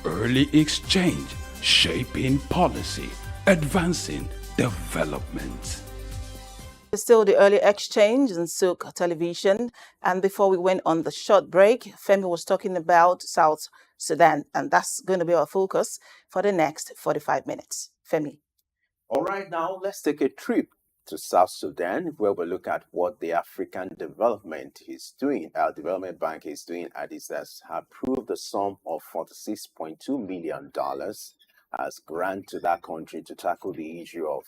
Early exchange, shaping policy, advancing development. Still the early exchange in SOUQ television. And before we went on the short break, Femi was talking about South Sudan, and that's going to be our focus for the next 45 minutes. Femi. All right, now let's take a trip to South Sudan, where we look at what the African Development is doing. Our Development Bank is doing, and it has approved the sum of $46.2 million as grant to that country to tackle the issue of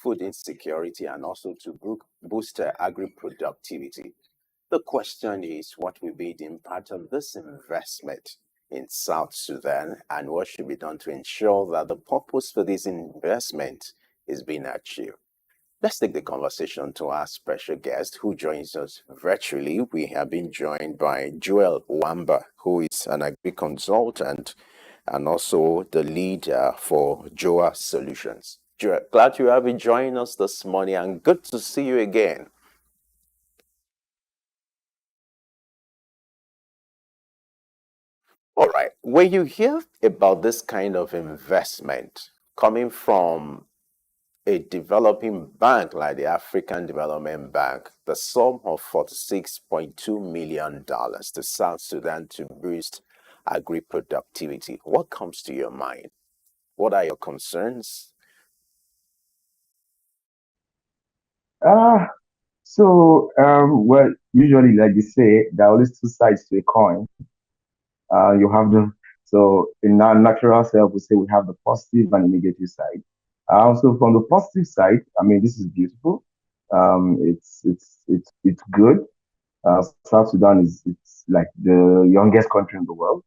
food insecurity and also to boost agri-productivity. The question is, what will be the impact of this investment in South Sudan, and what should be done to ensure that the purpose for this investment is being achieved? Let's take the conversation to our special guest who joins us virtually. We have been joined by Wamba, who is an Agric Consultant and also the lead for Jowa Solutions. Joel, glad you have been joining us this morning, and good to see you again. All right, when you hear about this kind of investment coming from a developing bank like the African Development Bank, the sum of $46.2 million to South Sudan to boost agri-productivity, what comes to your mind? What are your concerns? Well, usually, like you say, there are always two sides to a coin. You have in our natural self, we say we have the positive and the negative side. So from the positive side, I mean, this is beautiful. It's good. South Sudan it's like the youngest country in the world.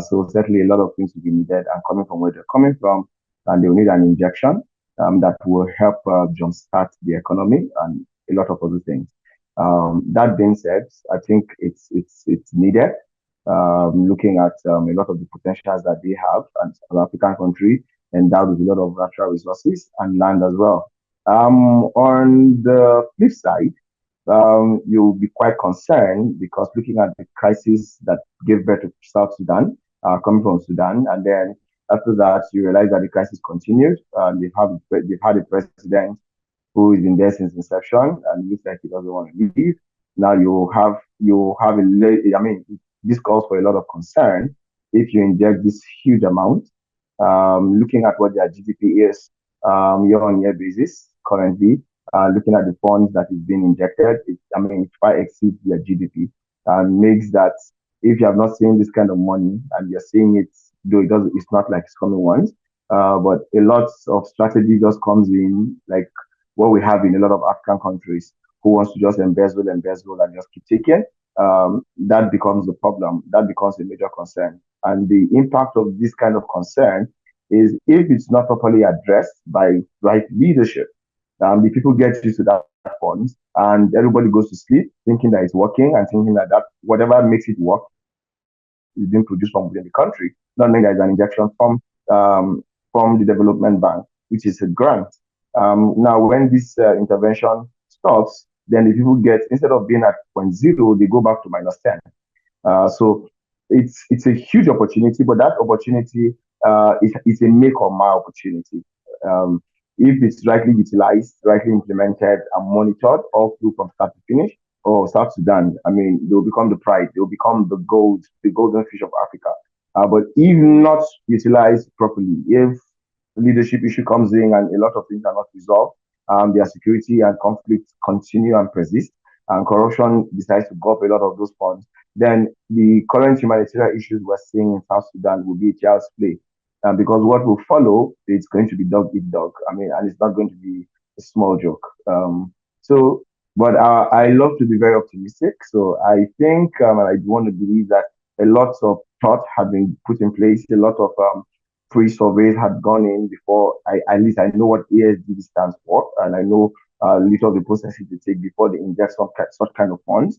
So certainly a lot of things will be needed, and coming from where they're coming from, and they will need an injection that will help jumpstart the economy and a lot of other things. That being said, I think it's needed. Looking at a lot of the potentials that they have, and an African country endowed with a lot of natural resources and land as well. On the flip side, you'll be quite concerned because looking at the crisis that gave birth to South Sudan, coming from Sudan, and then after that, you realize that the crisis continued. They've had a president who has been there since inception, and it looks like he doesn't want to leave. Now this calls for a lot of concern if you inject this huge amount. Looking at what their GDP is year-on-year basis currently, looking at the funds that is being injected, it far exceeds their GDP, and makes that if you have not seen this kind of money and you're seeing it, though it's not like it's coming once, but a lot of strategy just comes in, like what we have in a lot of African countries, who wants to just embezzle and just keep taking. That becomes the problem. That becomes a major concern. And the impact of this kind of concern is if it's not properly addressed by right leadership, the people get used to that funds, and everybody goes to sleep thinking that it's working and thinking that whatever makes it work is being produced from within the country. Not knowing there is an injection from the development bank, which is a grant. Now, when this intervention stops, then the people get, instead of being at 0.0, they go back to -10. So it's a huge opportunity, but that opportunity is a make or my opportunity. If it's rightly utilized, rightly implemented, and monitored all through from start to finish, South Sudan, they'll become the pride, they'll become the golden fish of Africa. But if not utilized properly, if leadership issue comes in and a lot of things are not resolved, their security and conflict continue and persist, and corruption decides to go up a lot of those funds, then the current humanitarian issues we're seeing in South Sudan will be a child's play. Because what will follow, it's going to be dog eat dog. And it's not going to be a small joke. But I love to be very optimistic. So I think, and I want to believe that a lot of thought have been put in place, a lot of pre-surveys had gone in before. At least I know what AFDB stands for, and I know little of the processes they take before they inject such kind of funds.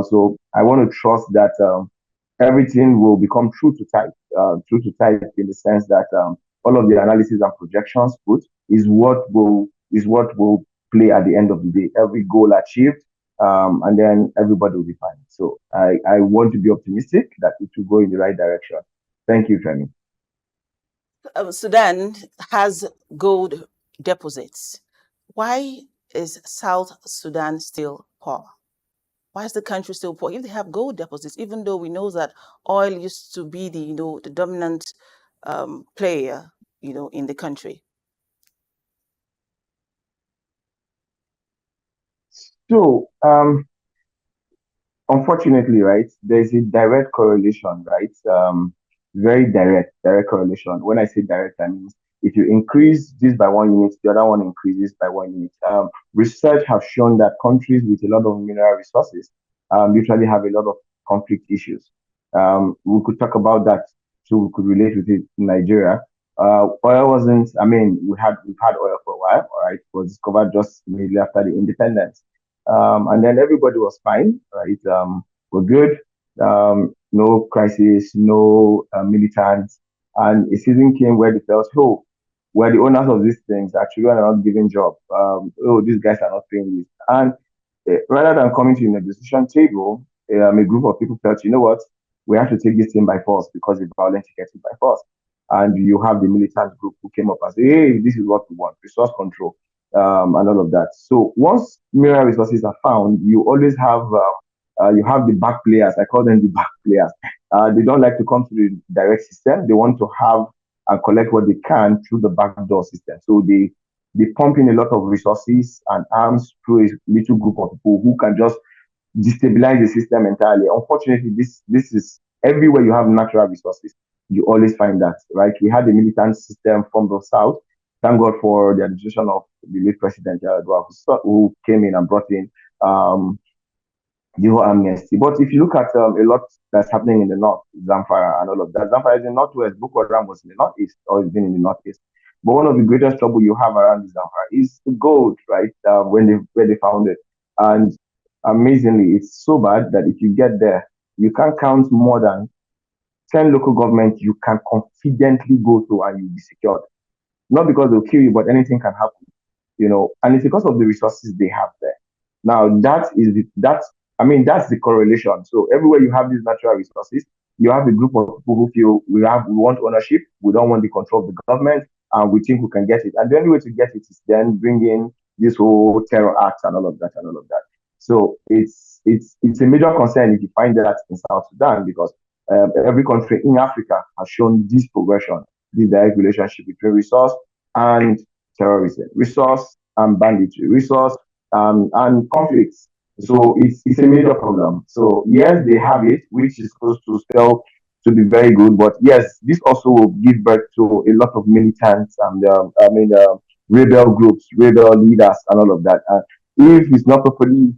So I want to trust that everything will become true to type in the sense that all of the analysis and projections put is what will play at the end of the day. Every goal achieved, and then everybody will be fine. So I want to be optimistic that it will go in the right direction. Thank you, Femi. Sudan has gold deposits. Why is South Sudan still poor? Why is the country still poor if they have gold deposits? Even though we know that oil used to be the the dominant player in the country. So, unfortunately, right, there's a direct correlation, right? Very direct correlation. When I say direct, I mean if you increase this by 1 unit, the other one increases by 1 unit. Research have shown that countries with a lot of mineral resources usually have a lot of conflict issues. We could talk about that, so we could relate with it in Nigeria. Oil wasn't. I mean, we've had oil for a while. All right, it was discovered just immediately after the independence. And then everybody was fine, right? We're good. No crisis, no militants. And a season came where they felt, oh, we're the owners of these things. Actually, we're not giving job. Oh, these guys are not paying this. And rather than coming to a negotiation table, a group of people felt, you know what, we have to take this thing by force because it's violent to get it by force. And you have the militant group who came up and say, hey, this is what we want, resource control, and all of that. So once mineral resources are found, you always have you have the back players. I call them the back players. They don't like to come to the direct system. They want to have and collect what they can through the backdoor system. So they pump in a lot of resources and arms through a little group of people who can just destabilize the system entirely. Unfortunately, this is everywhere you have natural resources. You always find that, right? We had the militant system from the south. Thank God for the administration of the late President who came in and brought in the whole amnesty. But if you look at a lot that's happening in the north, Zamfara and all of that, Zamfara is in the northwest, Boko Haram was in the northeast, or it's been in the northeast. But one of the greatest trouble you have around Zamfara is the gold, right? Where they found it, and amazingly, it's so bad that if you get there, you can't count more than 10 local governments you can confidently go to and you'll be secured. Not because they'll kill you, but anything can happen, and it's because of the resources they have there. Now that's the correlation. So everywhere you have these natural resources, you have a group of people who feel we want ownership, we don't want the control of the government, and we think we can get it. And the only way to get it is then bring in this whole terror act and all of that and all of that. So it's a major concern if you find that in South Sudan, because every country in Africa has shown this progression, this direct relationship between resource and terrorism, resource and banditry, resource and conflicts. So it's a major problem. So yes, they have it, which is supposed to still to be very good. But yes, this also will give birth to a lot of militants and rebel groups, rebel leaders, and all of that. If it's not properly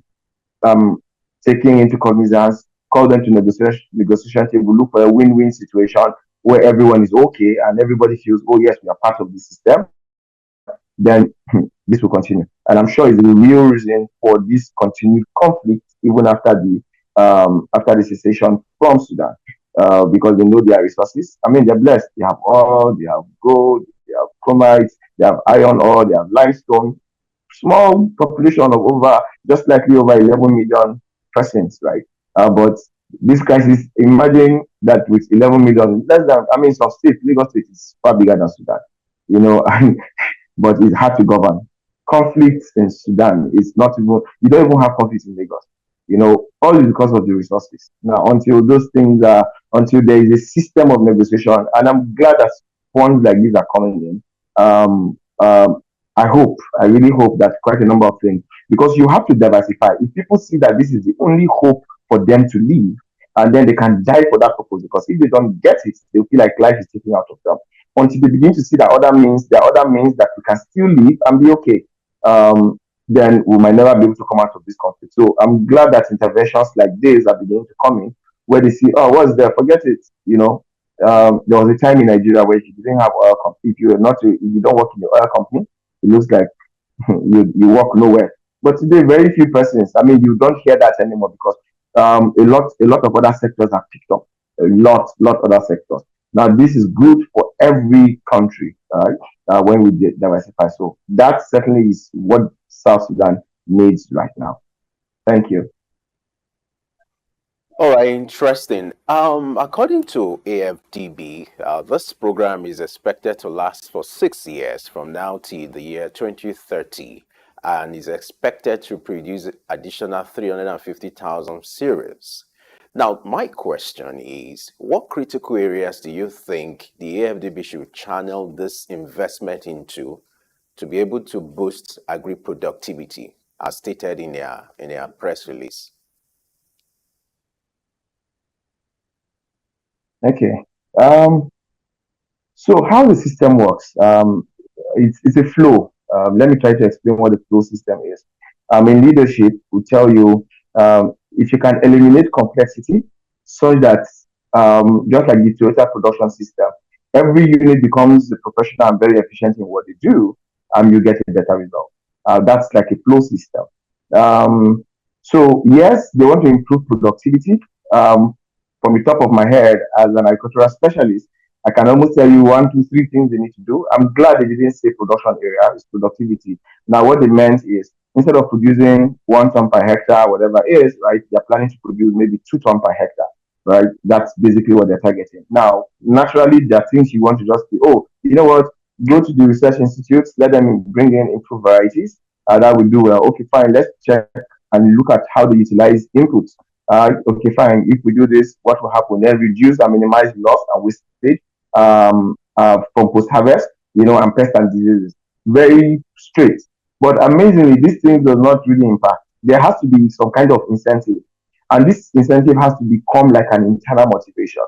um, taking into cognizance, call them to negotiation table, look for a win-win situation where everyone is okay and everybody feels, oh yes, we are part of the system, then this will continue. And I'm sure it's the real reason for this continued conflict even after the cessation from Sudan, because they know their resources. I mean, they're blessed. They have oil, they have gold, they have chromites, they have iron ore, they have limestone. Small population of just likely over 11 million persons, right? But this crisis, imagine that with 11 million, less than, I mean, some states, Lagos State is far bigger than Sudan, and but it's hard to govern. Conflicts in Sudan is not even, you don't even have conflicts in Lagos. All is because of the resources. Now, until there is a system of negotiation, and I'm glad that funds like these are coming in. I really hope that quite a number of things, because you have to diversify. If people see that this is the only hope for them to live, and then they can die for that purpose, because if they don't get it, they'll feel like life is taken out of them. Until they begin to see that there are other means that we can still live and be okay, then we might never be able to come out of this conflict. So I'm glad that interventions like this are beginning to come in, where they see, oh, what's there? Forget it. There was a time in Nigeria where if you didn't have oil company, if you don't work in the oil company, it looks like you work nowhere. But today, very few persons. I mean, you don't hear that anymore because a lot of other sectors have picked up. A lot other sectors. Now, this is good for every country, right? When we diversify. So that certainly is what South Sudan needs right now. Thank you. All right, interesting. According to AFDB, this program is expected to last for 6 years from now till the year 2030 and is expected to produce additional 350,000 cereals. Now, my question is, what critical areas do you think the AFDB should channel this investment into to be able to boost agri productivity, as stated in their press release? Okay. Um, so how the system works, it's a flow. Let me try to explain what the flow system is. In leadership, we tell you if you can eliminate complexity such that just like the Toyota production system, every unit becomes professional and very efficient in what they do, you get a better result. That's like a flow system. Um, so yes, they want to improve productivity. From the top of my head, as an agricultural specialist, I can almost tell you one, two, three things they need to do. I'm glad they didn't say production area, it's productivity. Now, what they meant is instead of producing 1 ton per hectare, whatever it is, right, they're planning to produce maybe 2 ton per hectare, right? That's basically what they're targeting. Now, naturally, there are things you want to just be, oh, you know what, go to the research institutes, let them bring in improved varieties. That will do well. Okay, fine, let's check and look at how they utilize inputs. Okay, fine. If we do this, what will happen? Then reduce and minimize loss and wastage from post-harvest, and pest and diseases. Very straight. But amazingly, this thing does not really impact. There has to be some kind of incentive. And this incentive has to become like an internal motivation.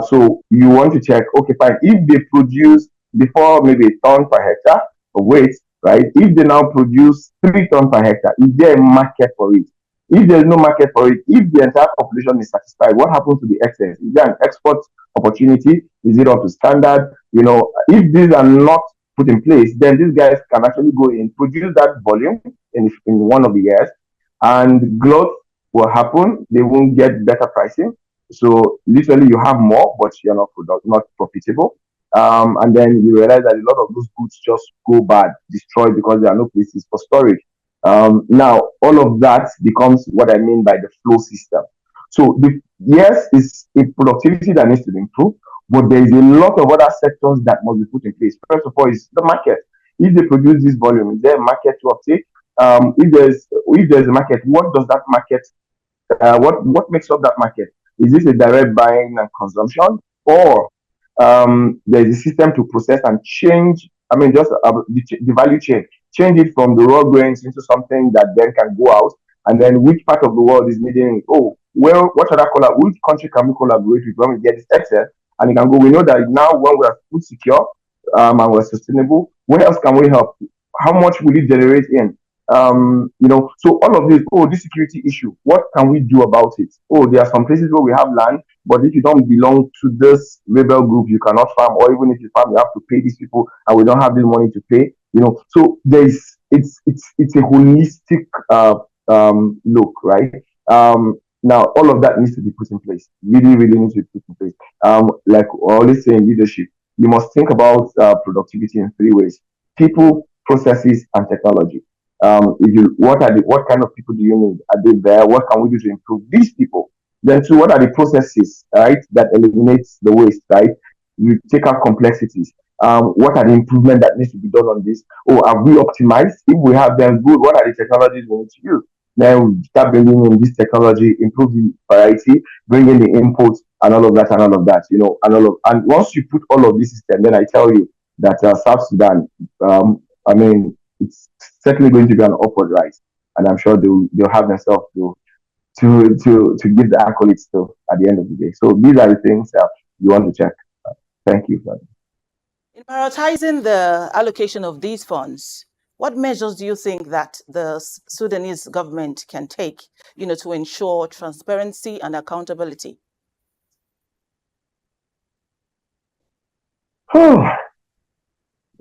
So you want to check, okay, fine. If they produce before maybe a ton per hectare of weight, right? If they now produce 3 tons per hectare, is there a market for it? If there's no market for it, if the entire population is satisfied, what happens to the excess? Is there an export opportunity? Is it up to standard? If these are not put in place, then these guys can actually go in, produce that volume in one of the years, and growth will happen. They won't get better pricing. So literally, you have more, but you're not profitable. And then you realize that a lot of those goods just go bad, destroyed because there are no places for storage. Now, all of that becomes what I mean by the flow system. So, yes, it's a productivity that needs to be improved, but there is a lot of other sectors that must be put in place. First of all, is the market. If they produce this volume, is there a market to uptake? If there's a market, what does that market what makes up that market? Is this a direct buying and consumption, or there is a system to process and change? I mean, just the value chain, change it from the raw grains into something that then can go out, and then which part of the world is needing it? Oh, well, which country can we collaborate with when we get this excess? And you can go. We know that now when we are food secure and we're sustainable, where else can we help? How much will it generate in? So all of this, this security issue, what can we do about it? Oh, there are some places where we have land, but if you don't belong to this rebel group, you cannot farm, or even if you farm, you have to pay these people, and we don't have this money to pay. So it's a holistic look, right? Now all of that needs to be put in place. Really, really needs to be put in place. Like I always say in leadership, you must think about productivity in 3 ways: people, processes, and technology. What kind of people do you need? Are they there? What can we do to improve these people? Then two, what are the processes, right, that eliminates the waste, right? You take out complexities. What are the improvements that needs to be done on this? Oh, have we optimized? If we have them, good. What are the technologies we need to use? Then we start bringing in this technology, improve the variety, bring in the inputs, and all of that, and all of that, and once you put all of this system, then I tell you that South Sudan, it's certainly going to be an upward rise, and I'm sure they'll have themselves to give the accolades to at the end of the day. So these are the things that you want to check. Thank you. In prioritizing the allocation of these funds, what measures do you think that the Sudanese government can take, to ensure transparency and accountability?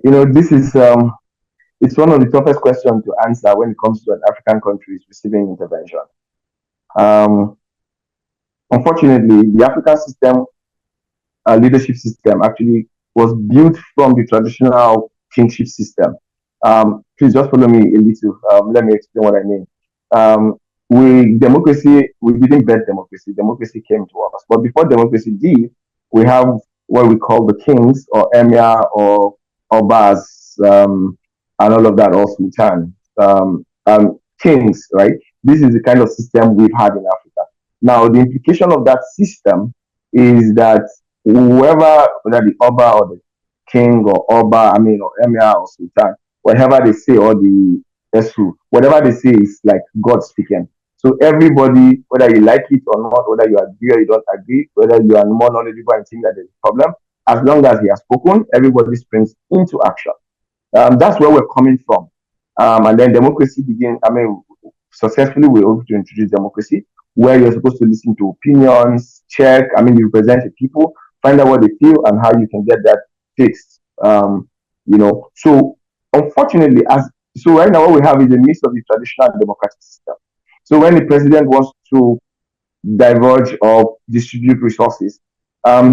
This is it's one of the toughest questions to answer when it comes to an African country receiving intervention. Unfortunately, the African system, leadership system, actually was built from the traditional kingship system. Please just follow me a little. Let me explain what I mean. we didn't bet democracy. Democracy came to us. But before democracy did, we have what we call the kings or emir or obas, and all of that, or sultan, kings, right? This is the kind of system we've had in Africa. Now, the implication of that system is that whoever, whether the oba or the king or oba, or emir or sultan, whatever they say, or the SOUQ, whatever they say is like God speaking. So everybody, whether you like it or not, whether you agree or you don't agree, whether you are more knowledgeable and think that there's a problem, as long as he has spoken, everybody springs into action. That's where we're coming from. And then democracy began. Successfully, we were able to introduce democracy, where you're supposed to listen to opinions, check. You represent the people, find out what they feel, and how you can get that fixed. So unfortunately, right now, what we have is a mix of the traditional democratic system. So when the president wants to diverge or distribute resources,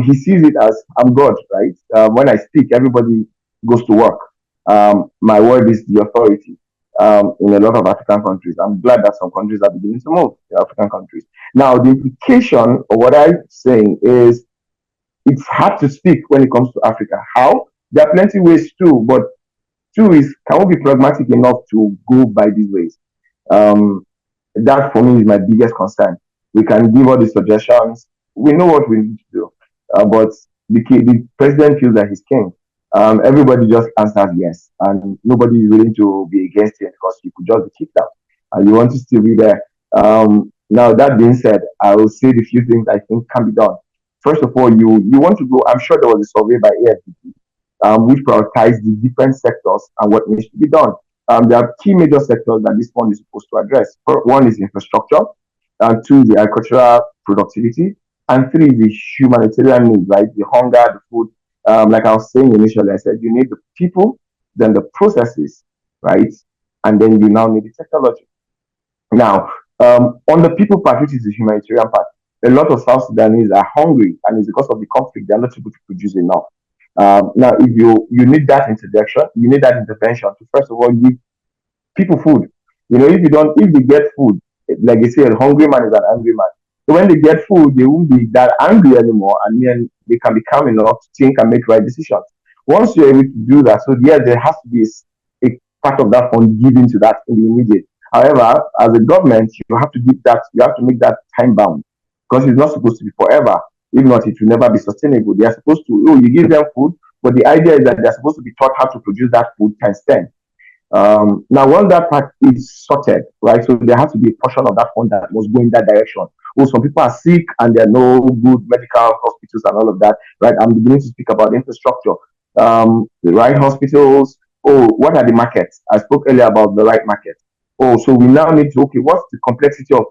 he sees it as I'm God, right? When I speak, everybody goes to work. My word is the authority. In a lot of African countries, I'm glad that some countries are beginning to move. The African countries. Now, the implication of what I'm saying is it's hard to speak when it comes to Africa. How? There are plenty ways too, but two is, can we be pragmatic enough to go by these ways? That for me is my biggest concern. We can give all the suggestions. We know what we need to do, but the president feels that he's king. Everybody just answers yes, and nobody is willing to be against it because you could just be kicked out, and you want to still be there. Now, that being said, I will say the few things I think can be done. First of all, you want to go. I'm sure there was a survey by AFDB, which prioritized the different sectors and what needs to be done. There are key major sectors that this fund is supposed to address. One is infrastructure, and two is the agricultural productivity, and three is the humanitarian need, right? The hunger, the food. Like I was saying initially, I said you need the people, then the processes, right? And then you now need the technology. Now, on the people part, which is the humanitarian part, a lot of South Sudanese are hungry, and it's because of the conflict, they're not able to produce enough. Now, if you need that intervention, you need that intervention to first of all give people food. If they get food, like they say, a hungry man is an angry man. So when they get food, they won't be that angry anymore, and then they can be calm enough to think and make right decisions. Once you're able to do that, so yeah, there has to be a part of that fund given to that in the immediate. However, as a government, you have to give that, you have to make that time bound, because it's not supposed to be forever. If not, it will never be sustainable. They are supposed to, you give them food, but the idea is that they're supposed to be taught how to produce that food times 10. Now, once that part is sorted, right, so there has to be a portion of that fund that must go in that direction. Some people are sick and there are no good medical hospitals and all of that, right? I'm beginning to speak about infrastructure, the right hospitals. What are the markets? I spoke earlier about the right market. So we now need to, what's the complexity of,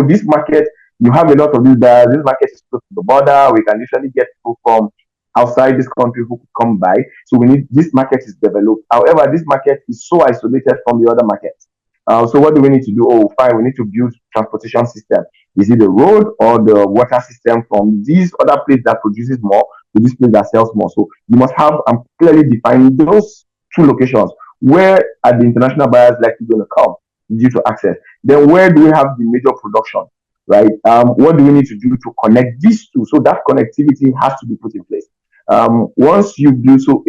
this market, you have a lot of these buyers, this market is close to the border, we can usually get people from outside this country who could come by. So we need, this market is developed. However, this market is so isolated from the other markets. So what do we need to do? Fine, we need to build transportation system. Is it the road or the water system from this other place that produces more to this place that sells more? So you must have clearly defined those two locations. Where are the international buyers likely going to come due to access? Then where do we have the major production, right? What do we need to do to connect these two? So that connectivity has to be put in place. Once you do so,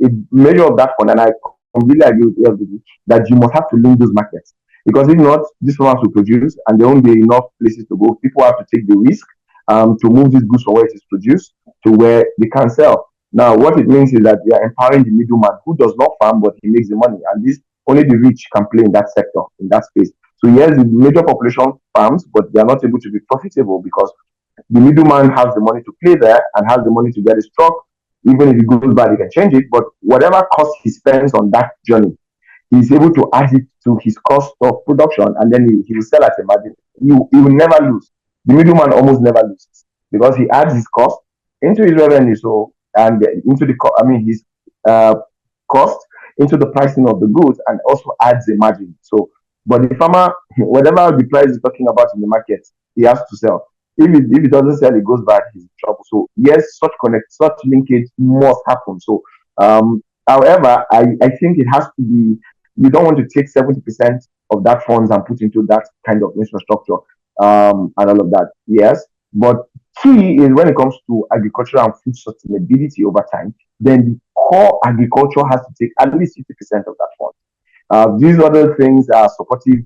a measure of that fund, and I completely agree with AFDB, that you must have to link those markets. Because if not, these farmers will produce and there won't be enough places to go. People have to take the risk to move these goods from where it is produced to where they can sell. Now, what it means is that we are empowering the middleman who does not farm, but he makes the money. And this only the rich can play in that sector, in that space. So yes, the major population farms, but they are not able to be profitable because the middleman has the money to play there and has the money to get his truck. Even if it goes bad, he can change it. But whatever cost he spends on that journey, he's able to add it to his cost of production, and then he will sell at a margin. He will never lose. The middleman almost never loses because he adds his cost into his revenue, and into his cost into the pricing of the goods, and also adds a margin. So, but the farmer, whatever the price is talking about in the market, he has to sell. If it doesn't sell, it goes back, he's in trouble. So yes, such linkage must happen. So however, I think it has to be, you don't want to take 70% of that funds and put into that kind of infrastructure and all of that. Yes, but key is when it comes to agriculture and food sustainability over time, then the core agriculture has to take at least 50% of that fund. These other things are supportive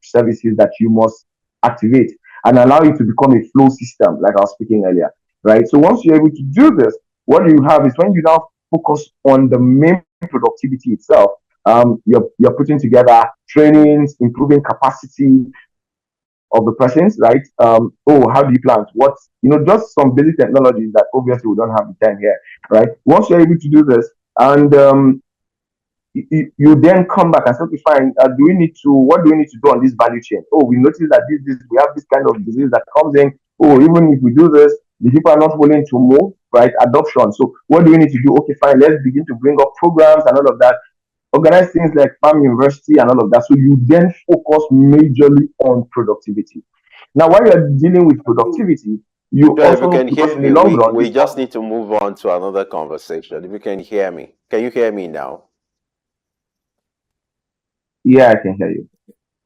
services that you must activate and allow it to become a flow system, like I was speaking earlier, right? So once you're able to do this, what you have is when you now focus on the main productivity itself, you're putting together trainings, improving capacity of the persons, right? How do you plant? What, just some basic technologies that obviously we don't have the time here, right? Once you're able to do this, and you then come back and say, okay, fine, what do we need to do on this value chain? Oh, we notice that we have this kind of disease that comes in. Oh, even if we do this, the people are not willing to move, right? Adoption. So what do we need to do? Okay, fine, let's begin to bring up programs and all of that. Organize things like farm university and all of that. So you then focus majorly on productivity. Now, while you're dealing with productivity, you If you also, can because hear in the me, long run, we just need to move on to another conversation. If you can hear me, can you hear me now? Yeah, I can hear you.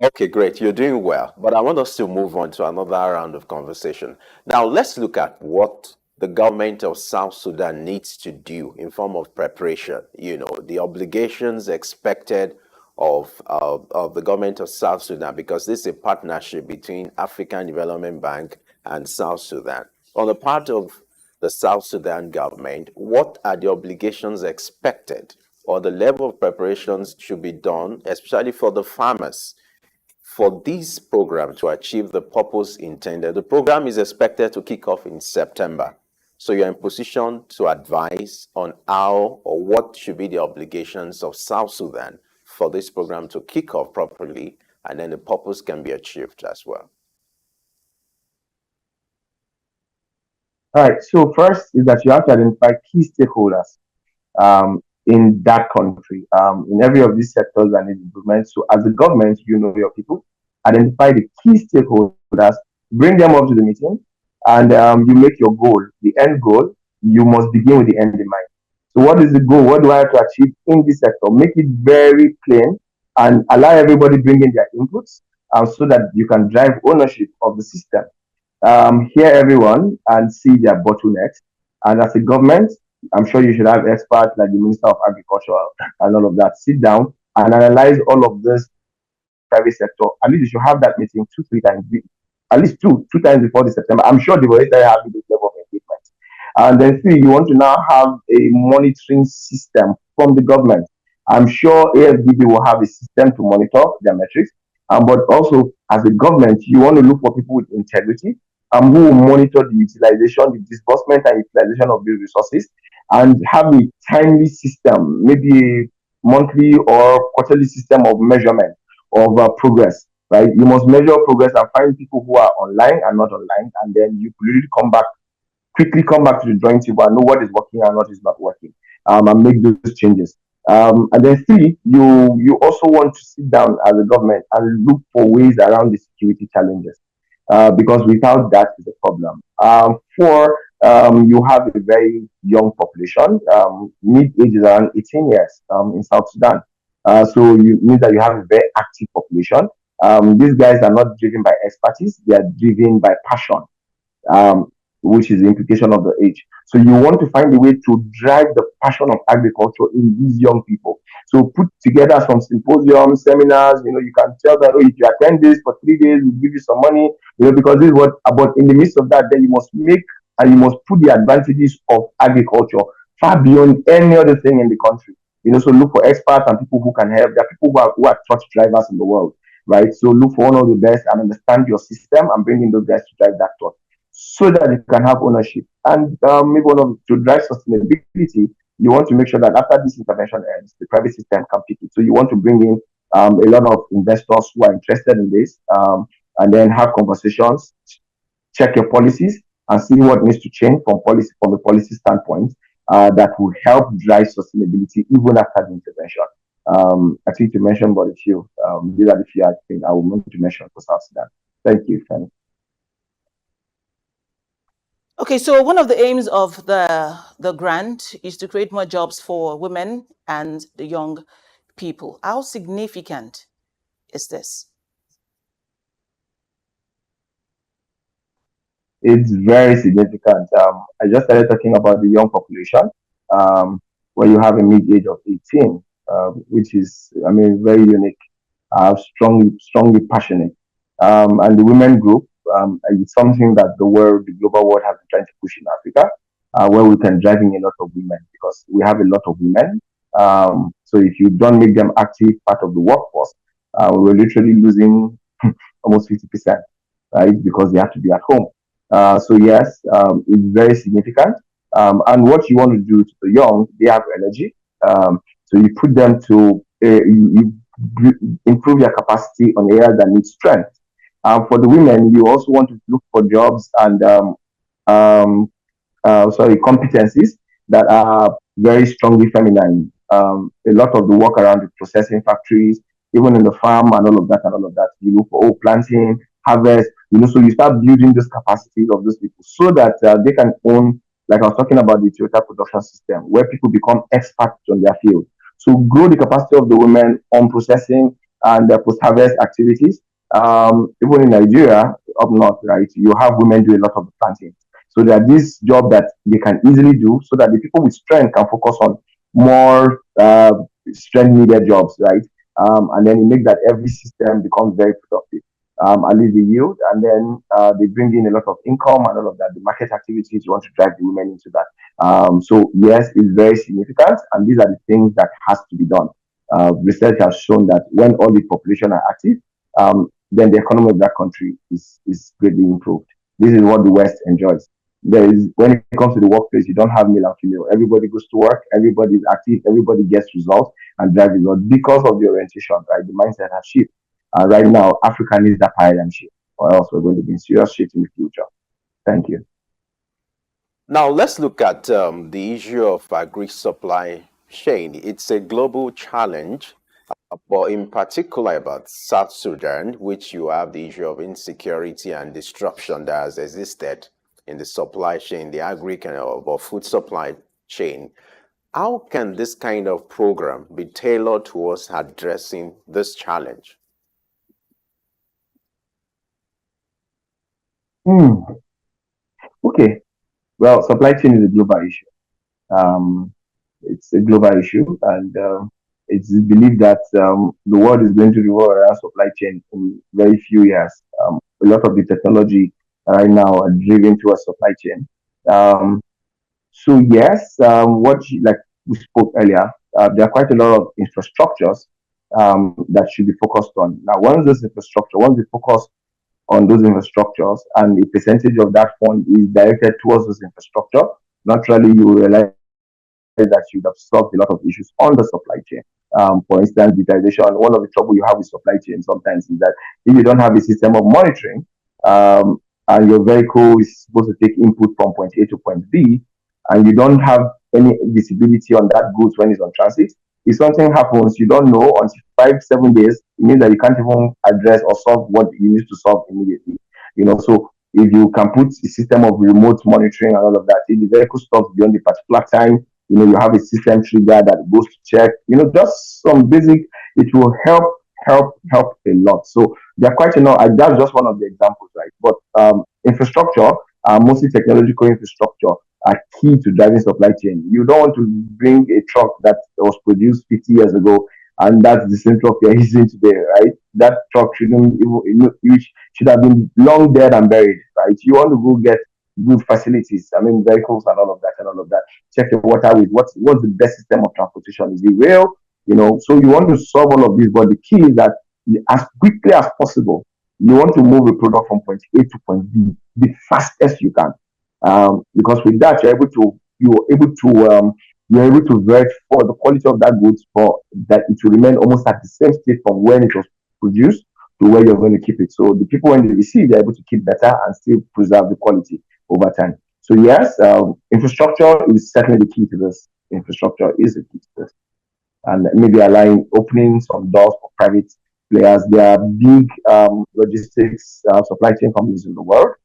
Okay, great. You're doing well. But I want us to move on to another round of conversation. Now, let's look at what the government of South Sudan needs to do in form of preparation. The obligations expected of the government of South Sudan, because this is a partnership between African Development Bank and South Sudan. On the part of the South Sudan government, what are the obligations expected, or the level of preparations should be done, especially for the farmers, for this program to achieve the purpose intended? The program is expected to kick off in September. So you're in position to advise on how or what should be the obligations of South Sudan for this program to kick off properly, and then the purpose can be achieved as well. All right. So first is that you have to identify key stakeholders in that country, in every of these sectors and improvements. So as a government, you know your people, identify the key stakeholders, bring them up to the meeting, and you make your goal, the end goal. You must begin with the end in mind. So what is the goal? What do I have to achieve in this sector? Make it very plain and allow everybody bring in their inputs so that you can drive ownership of the system. Hear everyone and see their bottlenecks. And as a government, I'm sure you should have experts like the Minister of Agriculture and all of that. Sit down and analyze all of this private sector. At least you should have that meeting 2-3 times, at least two times before the September. I'm sure they will already have this level of engagement. And then three, you want to now have a monitoring system from the government. I'm sure AFDB will have a system to monitor their metrics. But also, as a government, you want to look for people with integrity who will monitor the utilization, the disbursement and utilization of these resources, and have a timely system, maybe a monthly or quarterly system of measurement of progress, right? You must measure progress and find people who are online and not online, and then you really quickly come back to the drawing table and know what is working and what is not working, and make those changes. And then three, you also want to sit down as a government and look for ways around the security challenges, because without that is a problem. Four, you have a very young population. Mid-age is around 18 years in South Sudan. So you mean that you have a very active population. These guys are not driven by expertise; they are driven by passion, which is the implication of the age. So you want to find a way to drive the passion of agriculture in these young people. So put together some symposiums, seminars. You can tell that, if you attend this for 3 days, we'll give you some money. Because this is what. But in the midst of that, then you must make and you must put the advantages of agriculture far beyond any other thing in the country. So look for experts and people who can help. There are people who are truck drivers in the world, right? So look for one of the best and understand your system and bring in those guys to drive that truck, so that you can have ownership. And maybe to drive sustainability, you want to make sure that after this intervention ends, the private system can pick it. So you want to bring in a lot of investors who are interested in this, and then have conversations, check your policies, and see what needs to change from the policy standpoint that will help drive sustainability even after the intervention. I think you mentioned about a few. These are the few I think I will want to mention for South Sudan. Thank you, Fanny. Okay, so one of the aims of the grant is to create more jobs for women and the young people. How significant is this? It's very significant. I just started talking about the young population, where you have a mid-age of 18, which is, I mean, very unique, strongly passionate. And the women group is something that the global world has been trying to push in Africa, where we can drive in a lot of women because we have a lot of women. So if you don't make them active part of the workforce, we're literally losing almost 50%, right? Because they have to be at home. So yes, it's very significant. And what you want to do to the young, they have energy. So you put them to you improve their capacity on areas that need strength. For the women, you also want to look for jobs and competencies that are very strongly feminine. A lot of the work around the processing factories, even in the farm and all of that, you look for planting, harvest, so you start building those capacities of those people so that they can own, like I was talking about the Toyota production system, where people become experts on their field. So grow the capacity of the women on processing and post-harvest activities. Even in Nigeria, up north, right, you have women do a lot of the planting. So that this job that they can easily do so that the people with strength can focus on more strength needed jobs, right? And then you make that every system becomes very productive. At least the yield, and then they bring in a lot of income and all of that. The market activities, you want to drive the women into that. So yes, it's very significant, and these are the things that has to be done. Research has shown that when all the population are active, then the economy of that country is greatly improved. This is what the West enjoys. When it comes to the workplace, you don't have male and female. Everybody goes to work, everybody is active, everybody gets results and drive results because of the orientation, right? The mindset has shifted. Right now, Africa needs that paradigm shift, or else we're going to be in serious shit in the future. Thank you. Now, let's look at the issue of agri supply chain. It's a global challenge, but in particular about South Sudan, which you have the issue of insecurity and disruption that has existed in the supply chain, the agri or food supply chain. How can this kind of program be tailored towards addressing this challenge? Okay. Well, supply chain is a global issue. It's a global issue, and it's believed that the world is going to revolve around supply chain in very few years. A lot of the technology right now are driven towards supply chain. So yes, like we spoke earlier, there are quite a lot of infrastructures that should be focused on. Now, once we focus on those infrastructures and a percentage of that fund is directed towards those infrastructure, naturally you will realize that you have solved a lot of issues on the supply chain. For instance, digitization, one of the trouble you have with supply chain sometimes is that if you don't have a system of monitoring and your vehicle is supposed to take input from point A to point B, and you don't have any visibility on that goods when it's on transit, if something happens, you don't know until 5-7 days, it means that you can't even address or solve what you need to solve immediately. So if you can put a system of remote monitoring and all of that, if the vehicle stops beyond the particular time, you have a system trigger that goes to check, just some basic, it will help a lot. So there are quite a lot, that's just one of the examples, right? But infrastructure, mostly technological infrastructure, are key to driving supply chain. You don't want to bring a truck that was produced 50 years ago and that's the same truck you're using today, right? That truck should have been long dead and buried, right? You want to go get good facilities, vehicles and all of that. Check the water with what's the best system of transportation. Is it rail? So you want to solve all of this, but the key is that as quickly as possible, you want to move a product from point A to point B the fastest you can. Because with that, you're able to vet for the quality of that goods for that it will remain almost at the same state from when it was produced to where you're going to keep it. So the people, when they receive, they're able to keep better and still preserve the quality over time. So yes, infrastructure is certainly the key to this. Infrastructure is the key to this. And maybe opening some doors for private players. There are big logistics supply chain companies in the world.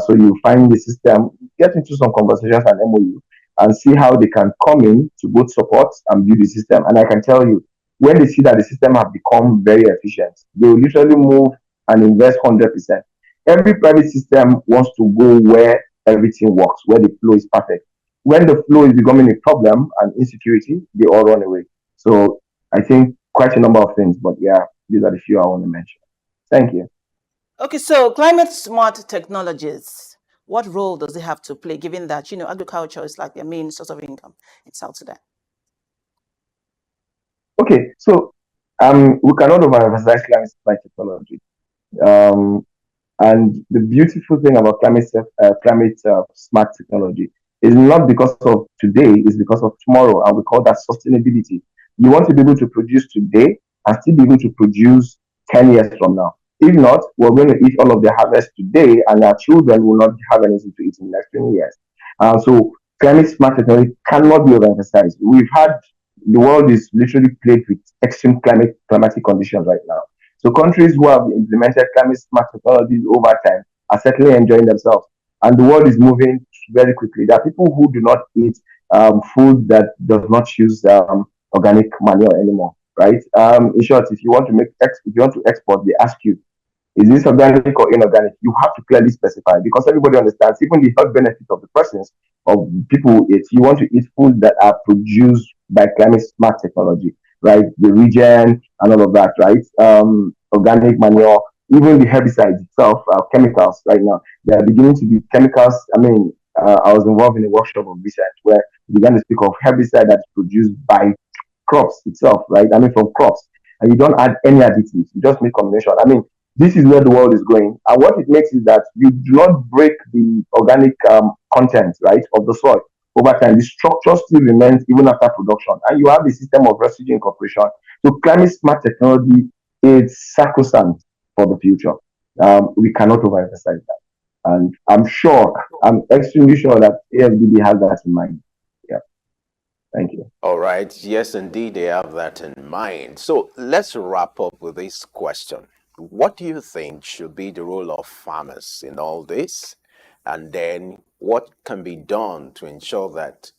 So you find the system, get into some conversations and MOU and see how they can come in to both support and build the system. And I can tell you, when they see that the system have become very efficient, they will literally move and invest 100%. Every private system wants to go where everything works, where the flow is perfect. When the flow is becoming a problem and insecurity, they all run away. So I think quite a number of things, but yeah, these are the few I want to mention. Thank you. Okay, so climate smart technologies, what role does it have to play, given that, agriculture is like their main source of income in South Sudan? Okay, so we cannot overemphasize climate smart technology. And the beautiful thing about climate smart technology is not because of today, it's because of tomorrow, and we call that sustainability. You want to be able to produce today and still be able to produce 10 years from now. If not, we're going to eat all of the harvest today, and our children will not have anything to eat in the next 20 years. So climate smart technology cannot be overemphasized. The world is literally plagued with extreme climatic conditions right now. So countries who have implemented climate smart technologies over time are certainly enjoying themselves. And the world is moving very quickly. There are people who do not eat food that does not use organic manure anymore, right? In short, if you want to export, they ask you, is this organic or inorganic? You have to clearly specify, because everybody understands, even the health benefit of the persons of people who eat. You want to eat food that are produced by climate smart technology, right? The regen and all of that, right? Organic manure, even the herbicides itself, chemicals right now. They are beginning to be chemicals. I was involved in a workshop of research where we began to speak of herbicide that's produced by crops itself, right? From crops. And you don't add any additives, you just make combination. This is where the world is going. And what it makes is that you do not break the organic content, right, of the soil. Over time, the structure still remains even after production. And you have a system of residue incorporation. So climate smart technology is sacrosanct for the future. We cannot overemphasize that. And I'm extremely sure that AFDB has that in mind. Yeah. Thank you. All right. Yes, indeed, they have that in mind. So let's wrap up with this question. What do you think should be the role of farmers in all this? And then what can be done to ensure that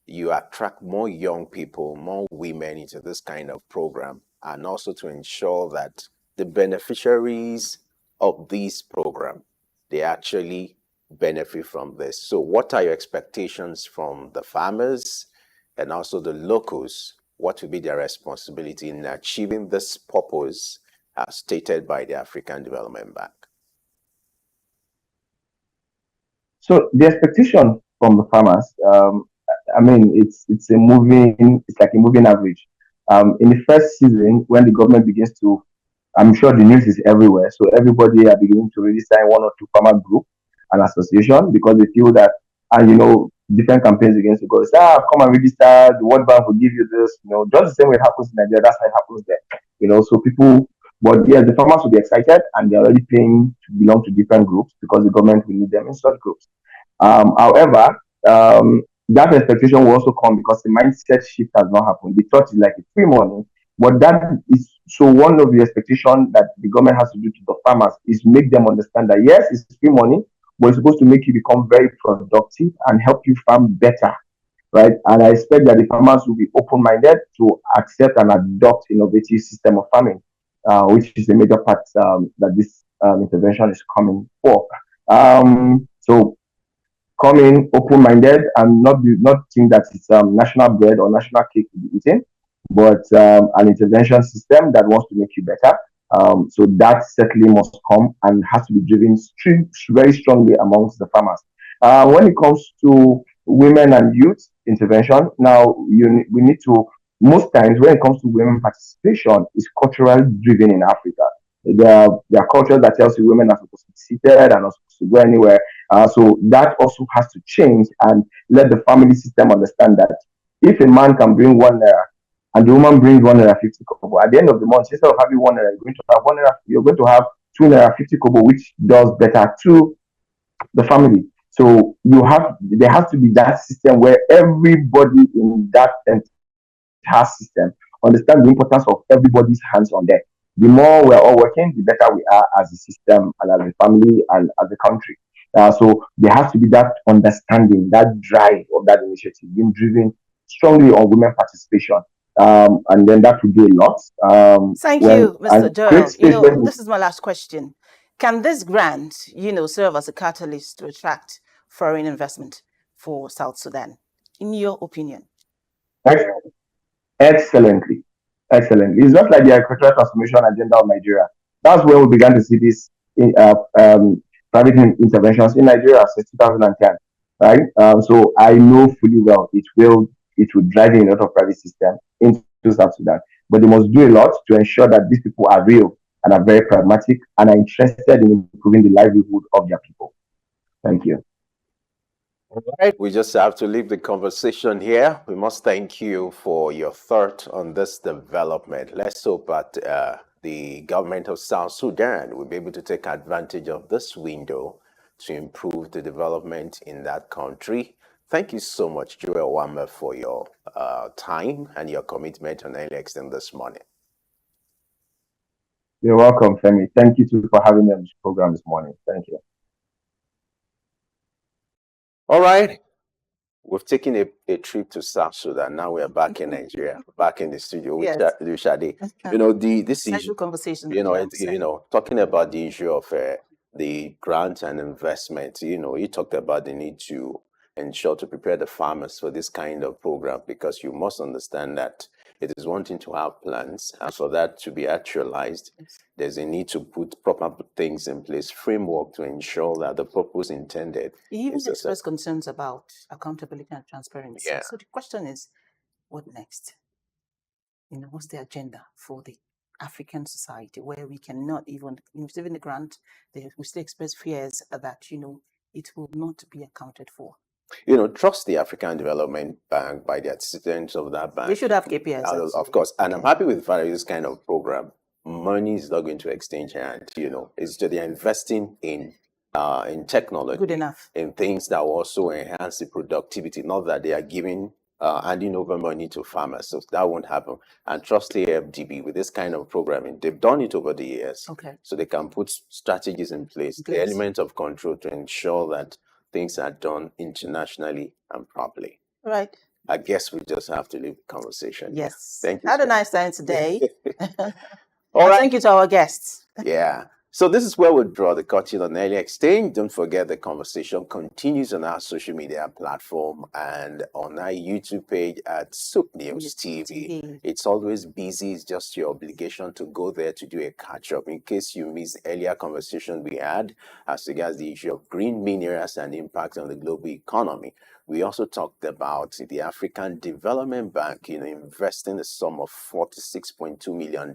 you attract more young people, more women into this kind of program, and also to ensure that the beneficiaries of this program, they actually benefit from this? So what are your expectations from the farmers and also the locals? What will be their responsibility in achieving this purpose as stated by the African Development Bank? So the expectation from the farmers, it's like a moving average. In the first season, when the government begins to, I'm sure the news is everywhere, so everybody are beginning to really sign one or two farmer group and association, because they feel that, different campaigns against the government. Come and register, the World Bank will give you this, just the same way it happens in Nigeria, that's how it happens there. So people, but yes, the farmers will be excited, and they're already paying to belong to different groups because the government will need them in such groups. However, that expectation will also come because the mindset shift has not happened. The thought is like a free money, but that is, so one of the expectations that the government has to do to the farmers is make them understand that yes, it's free money, but it's supposed to make you become very productive and help you farm better, right? And I expect that the farmers will be open-minded to accept and adopt innovative system of farming, which is a major part that this intervention is coming for. So come in open-minded and not think that it's national bread or national cake to be eaten, but an intervention system that wants to make you better. So that certainly must come and has to be driven very strongly amongst the farmers. When it comes to women and youth intervention, now we need to, most times when it comes to women participation, is culturally driven in Africa. There are cultures that tells you women are supposed to be seated and not supposed to go anywhere. So that also has to change and let the family system understand that if a man can bring 1 naira and the woman brings 1 naira 50 kobo, at the end of the month, instead of having 1 naira, you're going to have 2 naira 50 kobo, which does better to the family. So there has to be that system where everybody in that entire system understand the importance of everybody's hands on deck. The more we're all working, the better we are as a system and as a family and as a country. So there has to be that understanding, that drive of that initiative being driven strongly on women participation. and then that would do a lot. Thank you, Mr. Joel. When, this is my last question. Can this grant, serve as a catalyst to attract foreign investment for South Sudan, in your opinion? Excellently. It's just like the agricultural transformation agenda of Nigeria. That's when we began to see this private interventions in Nigeria since 2010, right? So I know fully well it will drive in a lot of private system into South Sudan, but they must do a lot to ensure that these people are real and are very pragmatic and are interested in improving the livelihood of their people. Thank you. All right, we just have to leave the conversation here. We must thank you for your thought on this development. Let's hope that the government of South Sudan will be able to take advantage of this window to improve the development in that country. Thank you so much, Jowa Wamba, for your time and your commitment on Early Extend this morning. You're welcome, Femi. Thank you too for having me on this program this morning. Thank you. All right. We've taken a trip to South Sudan. Now we are back in Nigeria, back in the studio with Shadi. This issue, conversation. Talking about the issue of the grant and investment. You talked about the need to ensure to prepare the farmers for this kind of program, because you must understand that it is one thing to have plans, and for that to be actualized, there's a need to put proper things in place, framework to ensure that the purpose intended. He even expressed concerns about accountability and transparency. Yeah. So the question is, what next? What's the agenda for the African society, where we cannot even receiving the grant, we still express fears that it will not be accounted for. Trust the African Development Bank by the assistance of that bank. We should have KPIs. Of course. And I'm happy with the fact that this kind of program, money is not going to exchange hands. It's just they're investing in technology. Good enough. In things that will also enhance the productivity, not that they are giving handing over money to farmers. So that won't happen. And trust the AFDB with this kind of programming. They've done it over the years. Okay. So they can put strategies in place, the element of control to ensure that things are done internationally and properly. Right. I guess we just have to leave the conversation. Yes. Thank you. Had a nice time today. All right. Thank you to our guests. Yeah. So this is where we'll draw the curtain on Early Exchange. Don't forget the conversation continues on our social media platform and on our YouTube page at SOUQ News TV. It's always busy. It's just your obligation to go there to do a catch-up in case you missed earlier conversation we had as regards the issue of green minerals and impact on the global economy. We also talked about the African Development Bank, investing a sum of $46.2 million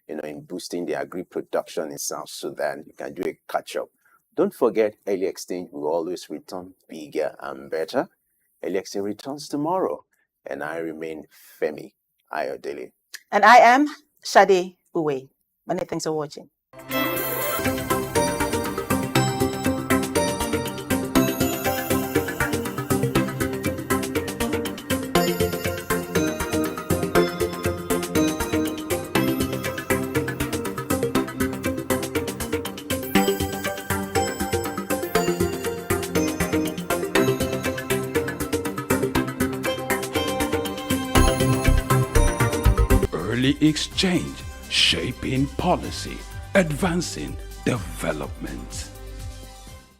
in boosting the agri production in South Sudan. You can do a catch-up. Don't forget, Early Exchange will always return bigger and better. Early Exchange returns tomorrow. And I remain Femi Ayodele. And I am Shadi Uwe. Many thanks for watching. Early Exchange, shaping policy, advancing development.